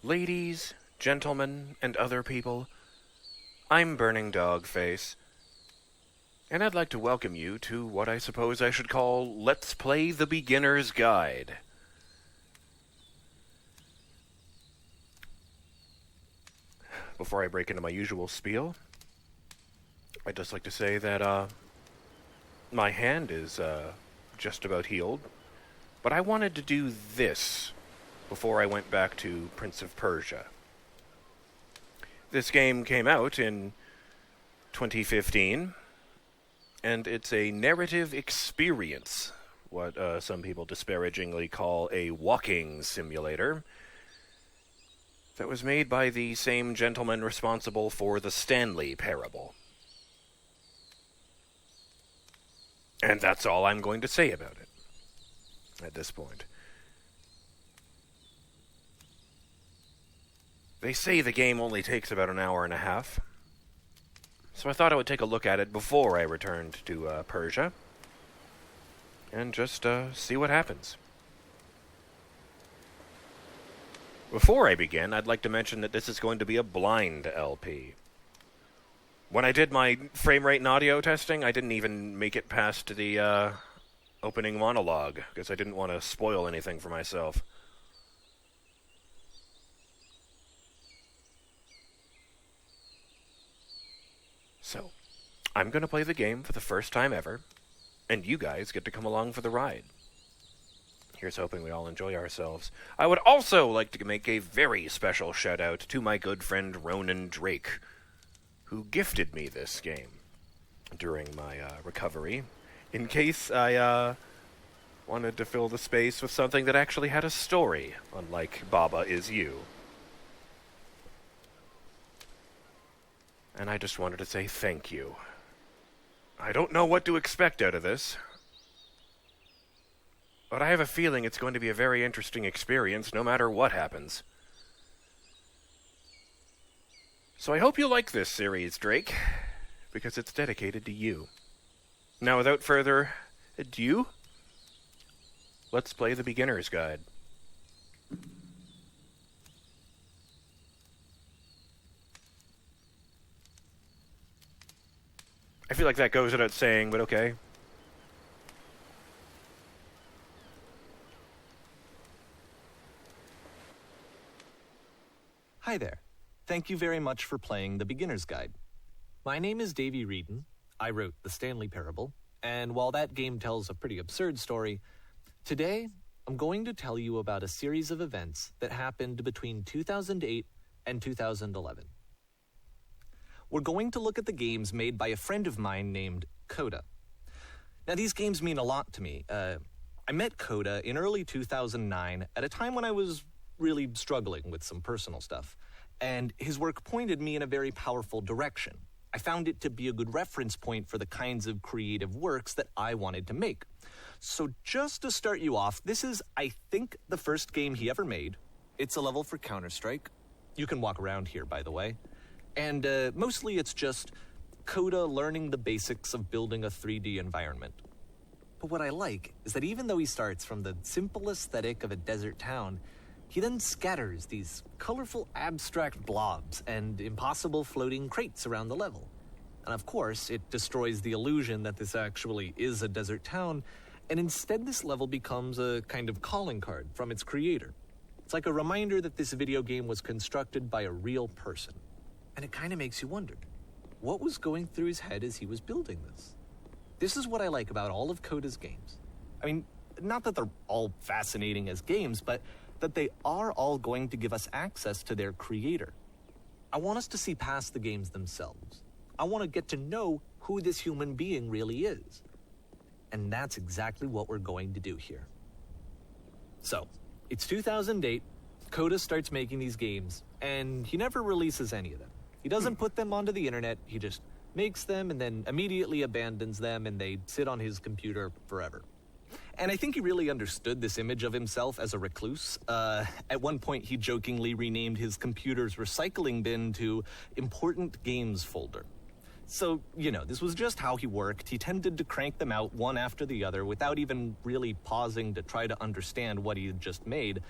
Ladies, gentlemen, and other people, I'm BurningDogFace, and I'd like to welcome you to what I suppose I should call Let's Play the Beginner's Guide. Before I break into my usual spiel, I'd just like to say that, my hand is, just about healed, but I wanted to do this before I went back to Prince of Persia. This game came out in 2015, and it's a narrative experience, what some people disparagingly call a walking simulator, that was made by the same gentleman responsible for the Stanley Parable. And that's all I'm going to say about it at this point. They say the game only takes about an hour and a half, so I thought I would take a look at it before I returned to Persia, and just see what happens. Before I begin, I'd like to mention that this is going to be a blind LP. When I did my frame rate and audio testing, I didn't even make it past the opening monologue, because I didn't want to spoil anything for myself. So, I'm going to play the game for the first time ever, and you guys get to come along for the ride. Here's hoping we all enjoy ourselves. I would also like to make a very special shout-out to my good friend Ronan Drake, who gifted me this game during my recovery, in case I wanted to fill the space with something that actually had a story, unlike Baba Is You. And I just wanted to say thank you. I don't know what to expect out of this, but I have a feeling it's going to be a very interesting experience no matter what happens. So I hope you like this series, Drake, because it's dedicated to you. Now, without further ado, let's play the Beginner's Guide. I feel like that goes without saying, but okay. Hi there. Thank you very much for playing The Beginner's Guide. My name is Davey Wreden. I wrote The Stanley Parable, and while that game tells a pretty absurd story, today I'm going to tell you about a series of events that happened between 2008 and 2011. We're going to look at the games made by a friend of mine named Kodo. Now, these games mean a lot to me. I met Kodo in early 2009 at a time when I was really struggling with some personal stuff, and his work pointed me in a very powerful direction. I found it to be a good reference point for the kinds of creative works that I wanted to make. So just to start you off, this is, I think, the first game he ever made. It's a level for Counter-Strike. You can walk around here, by the way. And mostly it's just Kodo learning the basics of building a 3D environment. But what I like is that even though he starts from the simple aesthetic of a desert town, he then scatters these colorful abstract blobs and impossible floating crates around the level. And of course, it destroys the illusion that this actually is a desert town, and instead this level becomes a kind of calling card from its creator. It's like a reminder that this video game was constructed by a real person. And it kind of makes you wonder, what was going through his head as he was building this? This is what I like about all of Kodo's games. I mean, not that they're all fascinating as games, but that they are all going to give us access to their creator. I want us to see past the games themselves. I want to get to know who this human being really is. And that's exactly what we're going to do here. So, it's 2008, Kodo starts making these games, and he never releases any of them. He doesn't put them onto the internet, he just makes them and then immediately abandons them, and they sit on his computer forever. And I think he really understood this image of himself as a recluse. At one point, he jokingly renamed his computer's recycling bin to Important Games Folder. So, you know, this was just how he worked. He tended to crank them out one after the other without even really pausing to try to understand what he had just made,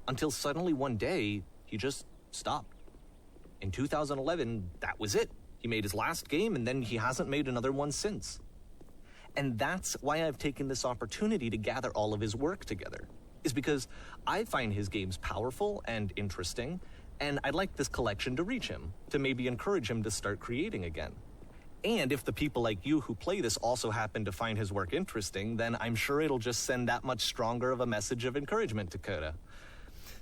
until suddenly one day, he just stopped. In 2011, that was it. He made his last game, and then he hasn't made another one since. And that's why I've taken this opportunity to gather all of his work together, is because I find his games powerful and interesting, and I'd like this collection to reach him, to maybe encourage him to start creating again. And if the people like you who play this also happen to find his work interesting, then I'm sure it'll just send that much stronger of a message of encouragement to Kodo.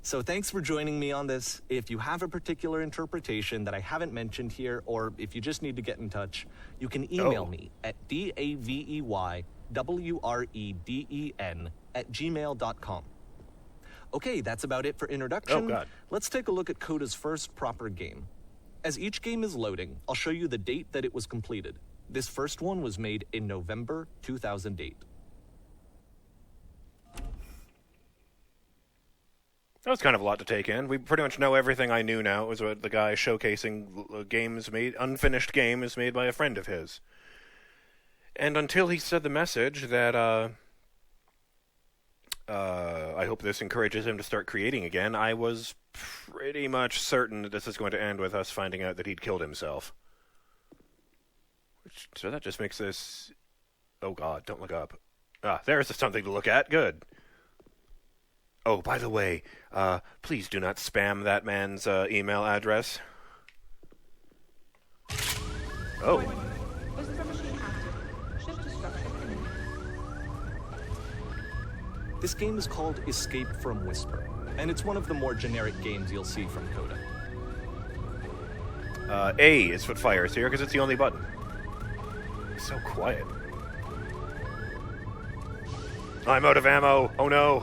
So thanks for joining me on this. If you have a particular interpretation that I haven't mentioned here, or if you just need to get in touch, you can email me at daveywreden@gmail.com. Okay, that's about it for introduction. Oh, God. Let's take a look at Kodo's first proper game. As each game is loading, I'll show you the date that it was completed. This first one was made in November 2008. That was kind of a lot to take in. We pretty much know everything I knew now. It was what the guy showcasing games made, unfinished game is made by a friend of his. And until he said the message that, I hope this encourages him to start creating again, I was pretty much certain that this is going to end with us finding out that he'd killed himself. So that just makes this... Oh god, don't look up. Ah, there's something to look at. Good. Oh, by the way, please do not spam that man's email address. Oh. Whisper machine active. Shift destruction imminent. This game is called Escape from Whisper, and it's one of the more generic games you'll see from Kodo. A is what fires here, because it's the only button. It's so quiet. I'm out of ammo! Oh no!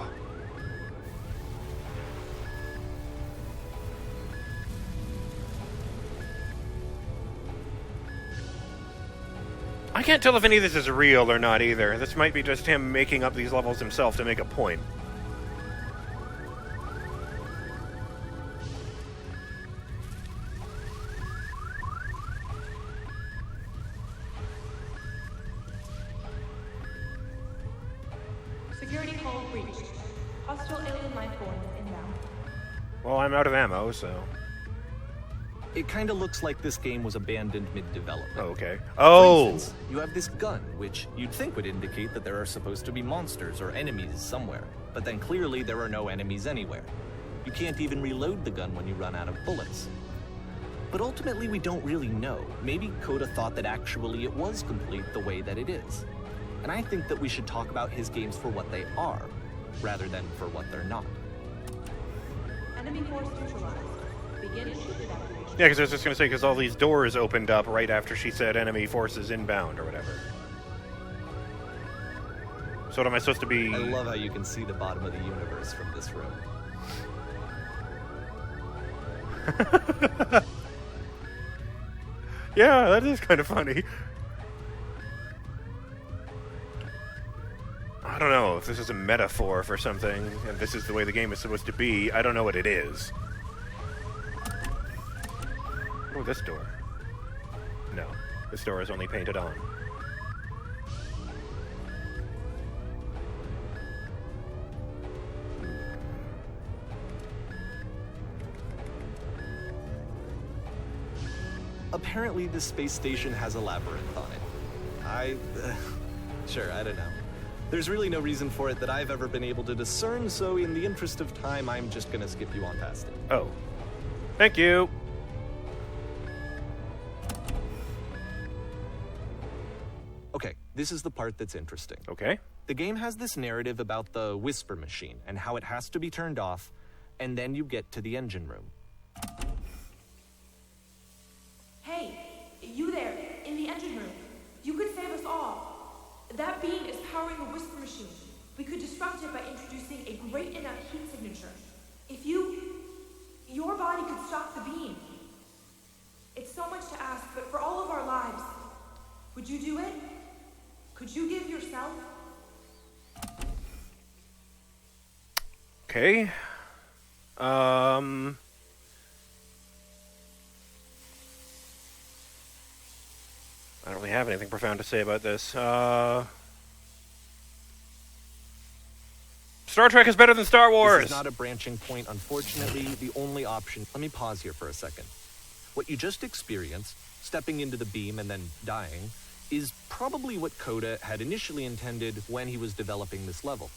I can't tell if any of this is real or not either. This might be just him making up these levels himself to make a point. Security call breached. Hostile alien life form inbound. Well, I'm out of ammo, so... It kinda looks like this game was abandoned mid-development. Oh, okay. For Oh! instance, you have this gun, which you'd think would indicate that there are supposed to be monsters or enemies somewhere, but then clearly there are no enemies anywhere. You can't even reload the gun when you run out of bullets. But ultimately we don't really know. Maybe Kodo thought that actually it was complete the way that it is. And I think that we should talk about his games for what they are, rather than for what they're not. Enemy force neutralized. Begin ship evacuation. Yeah, because I was just going to say, because all these doors opened up right after she said enemy forces inbound or whatever. So what am I supposed to be... I love how you can see the bottom of the universe from this room. Yeah, that is kind of funny. I don't know if this is a metaphor for something, and this is the way the game is supposed to be. I don't know what it is. Oh, this door. No, this door is only painted on. Apparently, this space station has a labyrinth on it. Sure, I don't know. There's really no reason for it that I've ever been able to discern, so in the interest of time, I'm just gonna skip you on past it. Oh. Thank you! Okay, this is the part that's interesting. Okay. The game has this narrative about the whisper machine and how it has to be turned off, and then you get to the engine room. Hey, you there, in the engine room. You could save us all. That beam is powering the whisper machine. We could disrupt it by introducing a great enough heat signature. If your body could stop the beam. It's so much to ask, but for all of our lives, would you do it? Could you give yourself? Okay. I don't really have anything profound to say about this. Star Trek is better than Star Wars! This is not a branching point, unfortunately. The only option... Let me pause here for a second. What you just experienced, stepping into the beam and then dying, is probably what Kodo had initially intended when he was developing this level.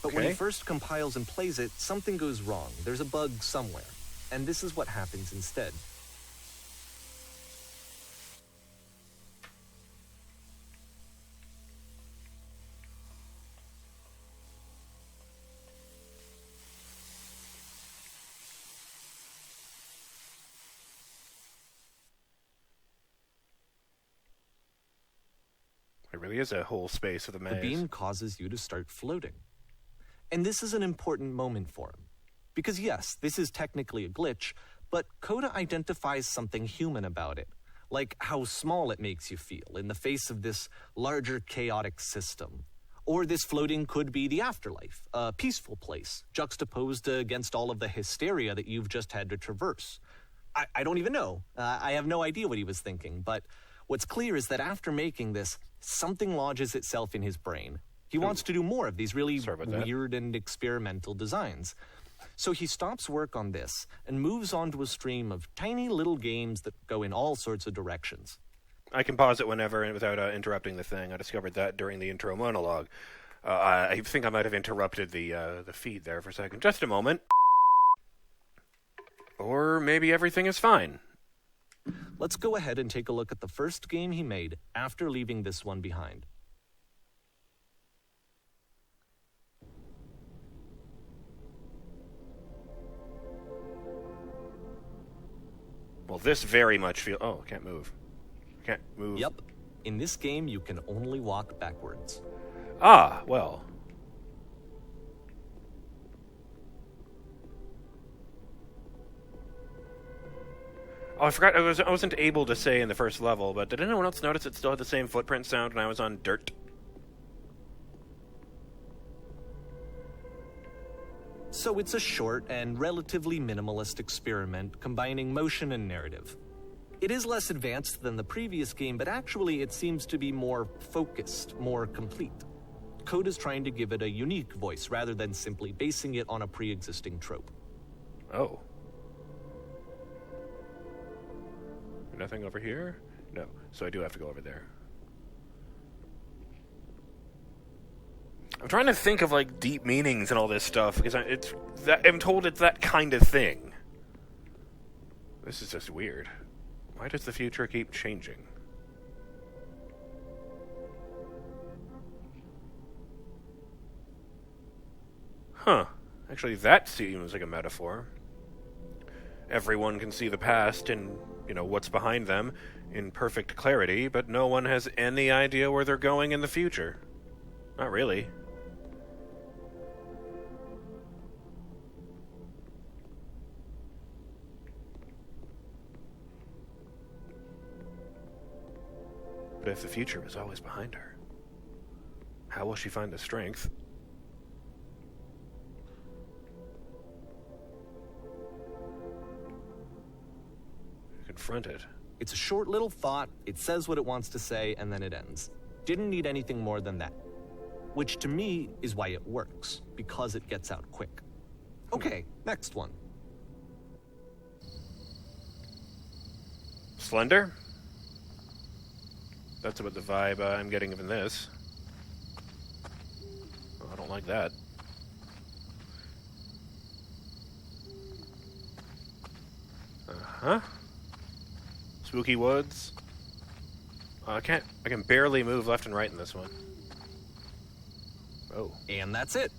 But when he first compiles and plays it, something goes wrong. There's a bug somewhere. And this is what happens instead. It really is a whole space of the maze. The beam causes you to start floating. And this is an important moment for him. Because yes, this is technically a glitch, but Kodo identifies something human about it. Like how small it makes you feel in the face of this larger chaotic system. Or this floating could be the afterlife, a peaceful place, juxtaposed against all of the hysteria that you've just had to traverse. I don't even know. I have no idea what he was thinking, but what's clear is that after making this, something lodges itself in his brain. He wants to do more of these really weird and experimental designs. So he stops work on this and moves on to a stream of tiny little games that go in all sorts of directions. I can pause it whenever and without interrupting the thing. I discovered that during the intro monologue. I think I might have interrupted the feed there for a second. Just a moment. Or maybe everything is fine. Let's go ahead and take a look at the first game he made after leaving this one behind. Well, this very much feels... Oh, can't move. Can't move. Yep. In this game, you can only walk backwards. Ah, well. Oh, I forgot. I wasn't able to say in the first level, but did anyone else notice it still had the same footprint sound when I was on dirt? So it's a short and relatively minimalist experiment combining motion and narrative. It is less advanced than the previous game, but actually it seems to be more focused, more complete. Kodo is trying to give it a unique voice rather than simply basing it on a pre-existing trope. Oh. Nothing over here? No. So I do have to go over there. I'm trying to think of, like, deep meanings and all this stuff, because I'm told it's that kind of thing. This is just weird. Why does the future keep changing? Huh. Actually, that seems like a metaphor. Everyone can see the past and, what's behind them in perfect clarity, but no one has any idea where they're going in the future. Not really. But if the future is always behind her, how will she find the strength to confront it? It's a short little thought, it says what it wants to say, and then it ends. Didn't need anything more than that. Which to me is why it works, because it gets out quick. Okay, next one. Slender? That's about the vibe I'm getting from this. Oh, I don't like that. Uh-huh. Spooky woods. I can barely move left and right in this one. Oh. And that's it.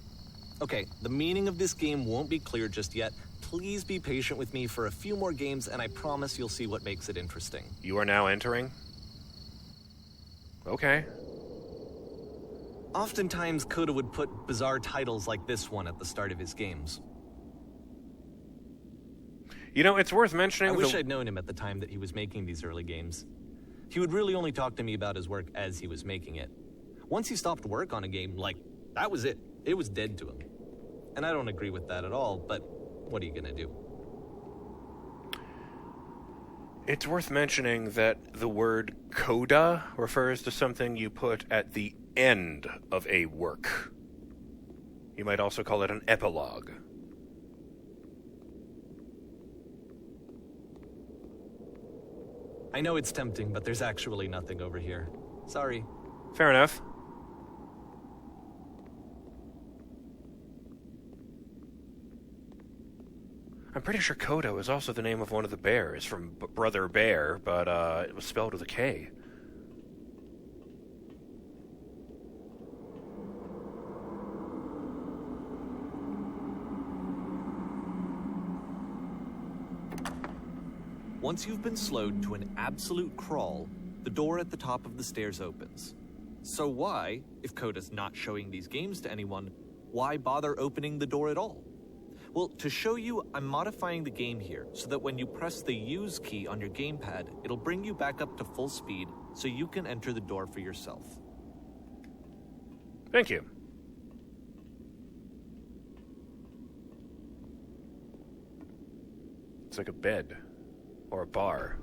Okay, the meaning of this game won't be clear just yet. Please be patient with me for a few more games, and I promise you'll see what makes it interesting. You are now entering? Okay. Oftentimes, Kodo would put bizarre titles like this one at the start of his games. It's worth mentioning... I wish I'd known him at the time that he was making these early games. He would really only talk to me about his work as he was making it. Once he stopped work on a game, that was it. It was dead to him. And I don't agree with that at all, but what are you gonna do? It's worth mentioning that the word coda refers to something you put at the end of a work. You might also call it an epilogue. I know it's tempting, but there's actually nothing over here. Sorry. Fair enough. I'm pretty sure Kodo is also the name of one of the bears from Brother Bear, but it was spelled with a K. Once you've been slowed to an absolute crawl, the door at the top of the stairs opens. So why, if Koda's not showing these games to anyone, why bother opening the door at all? Well, to show you, I'm modifying the game here so that when you press the use key on your gamepad, it'll bring you back up to full speed so you can enter the door for yourself. Thank you. It's like a bed. Or a bar.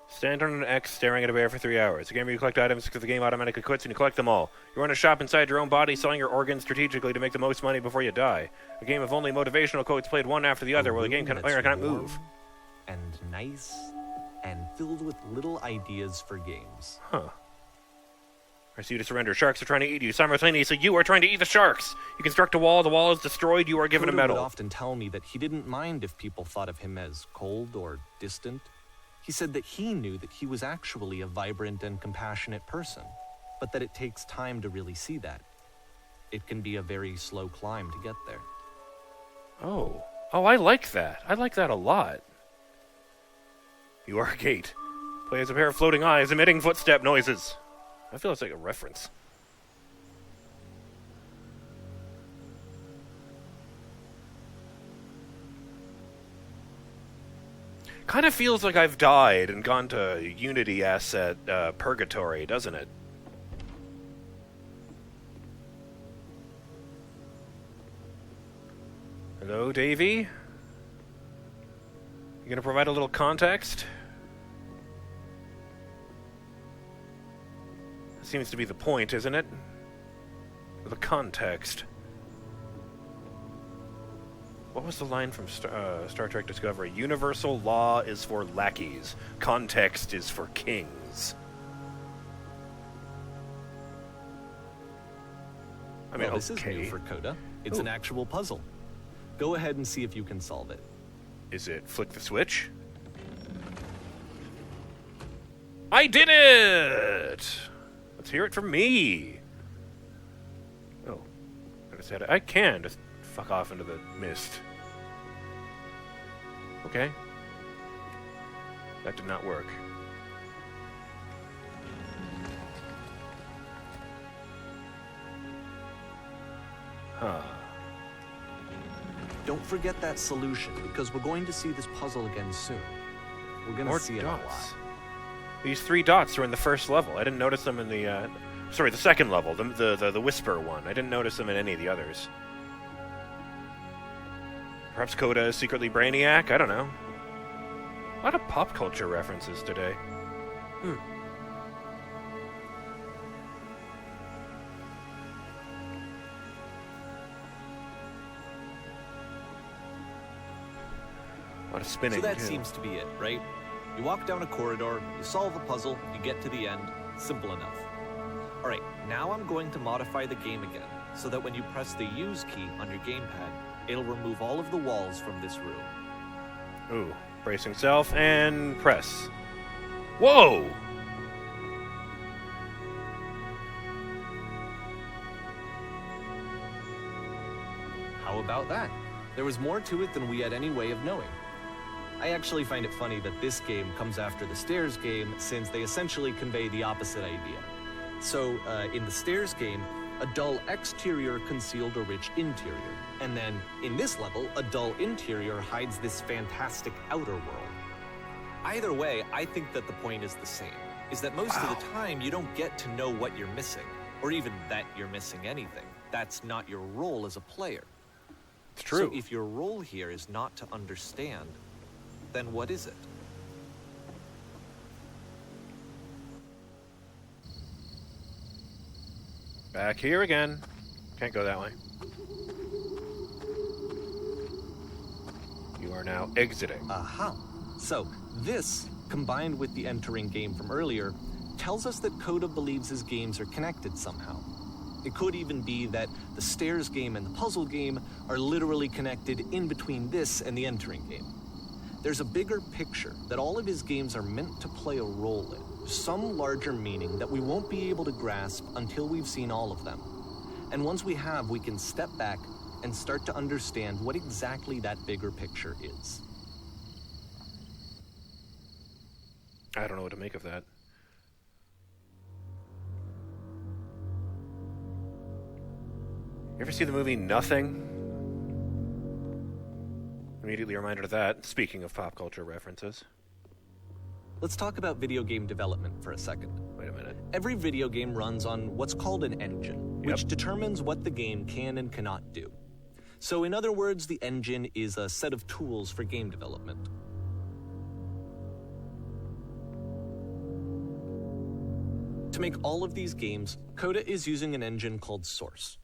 Stand on an X staring at a bear for 3 hours. A game where you collect items because the game automatically quits and you collect them all. You run a shop inside your own body, selling your organs strategically to make the most money before you die. A game of only motivational quotes played one after the other, where the game cannot move. And nice, and filled with little ideas for games. Huh. I see you to surrender. Sharks are trying to eat you. Simultaneously, you are trying to eat the sharks. You construct a wall. The wall is destroyed. You are given a Kodo medal. would often tell me that he didn't mind if people thought of him as cold or distant. He said that he knew that he was actually a vibrant and compassionate person, but that it takes time to really see that. It can be a very slow climb to get there. Oh, I like that. I like that a lot. You are a gate. Play as a pair of floating eyes emitting footstep noises. I feel it's like a reference. Kind of feels like I've died and gone to Unity asset Purgatory, doesn't it? Hello, Davey? You gonna provide a little context? Seems to be the point, isn't it? The context. What was the line from Star Trek Discovery? Universal law is for lackeys. Context is for kings. I mean, well, this is new for Koda. It's an actual puzzle. Go ahead and see if you can solve it. Is it flick the switch? I did it! Let's hear it from me. Oh, I can just fuck off into the mist. Okay. That did not work. Huh. Don't forget that solution, because we're going to see this puzzle again soon. We're going to see it a lot. These 3 dots are in the first level. I didn't notice them in the, the second level, the Whisper one. I didn't notice them in any of the others. Perhaps Koda is secretly Brainiac? I don't know. A lot of pop culture references today. A lot of spinning, so that too. Seems to be it, right? You walk down a corridor, you solve a puzzle, you get to the end. Simple enough. Alright, now I'm going to modify the game again, so that when you press the use key on your gamepad, it'll remove all of the walls from this room. Ooh, bracing self, and press. Whoa! How about that? There was more to it than we had any way of knowing. I actually find it funny that this game comes after the Stairs game, since they essentially convey the opposite idea. So, in the Stairs game, a dull exterior concealed a rich interior. And then, in this level, a dull interior hides this fantastic outer world. Either way, I think that the point is the same, is that most of the time you don't get to know what you're missing, or even that you're missing anything. That's not your role as a player. It's true. So if your role here is not to understand, then what is it? Back here again. Can't go that way. You are now exiting. Aha. So, this, combined with the entering game from earlier, tells us that Kodo believes his games are connected somehow. It could even be that the stairs game and the puzzle game are literally connected in between this and the entering game. There's a bigger picture that all of his games are meant to play a role in, some larger meaning that we won't be able to grasp until we've seen all of them. And once we have, we can step back and start to understand what exactly that bigger picture is. I don't know what to make of that. You ever see the movie Nothing? Immediately reminded of that, speaking of pop culture references. Let's talk about video game development for a second. Wait a minute. Every video game runs on what's called an engine, which determines what the game can and cannot do. So in other words, the engine is a set of tools for game development. To make all of these games, Kodo is using an engine called Source.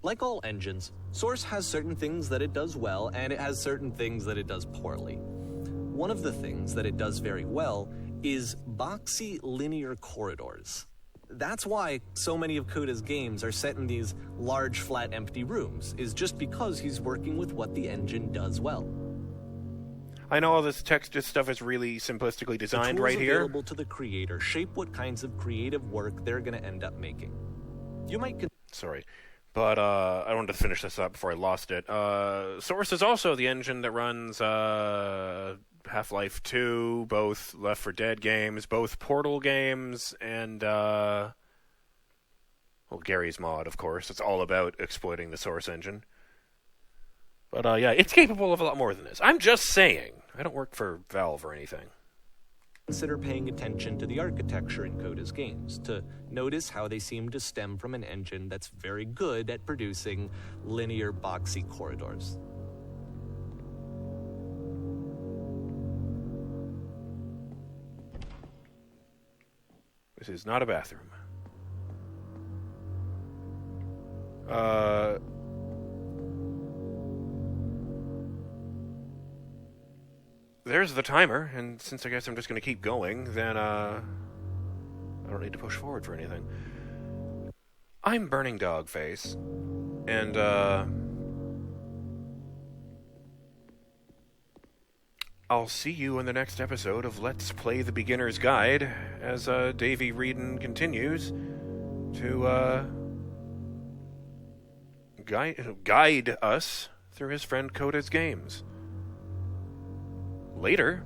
Like all engines, Source has certain things that it does well, and it has certain things that it does poorly. One of the things that it does very well is boxy linear corridors. That's why so many of Kodo's games are set in these large, flat, empty rooms, is just because he's working with what the engine does well. I know all this text stuff is really simplistically designed right here. The tools available to the creator shape what kinds of creative work they're going to end up making. You might... Sorry. But I wanted to finish this up before I lost it. Source is also the engine that runs Half-Life 2, both Left 4 Dead games, both Portal games, and Gary's Mod, of course. It's all about exploiting the Source engine. But yeah, it's capable of a lot more than this. I'm just saying. I don't work for Valve or anything. Consider paying attention to the architecture in Kodo's games to notice how they seem to stem from an engine that's very good at producing linear, boxy corridors. This is not a bathroom. There's the timer, and since I guess I'm just going to keep going, then I don't need to push forward for anything. I'm BurningDogFace, and I'll see you in the next episode of Let's Play the Beginner's Guide, as Davey Wreden continues to guide us through his friend Kodo's games. Later.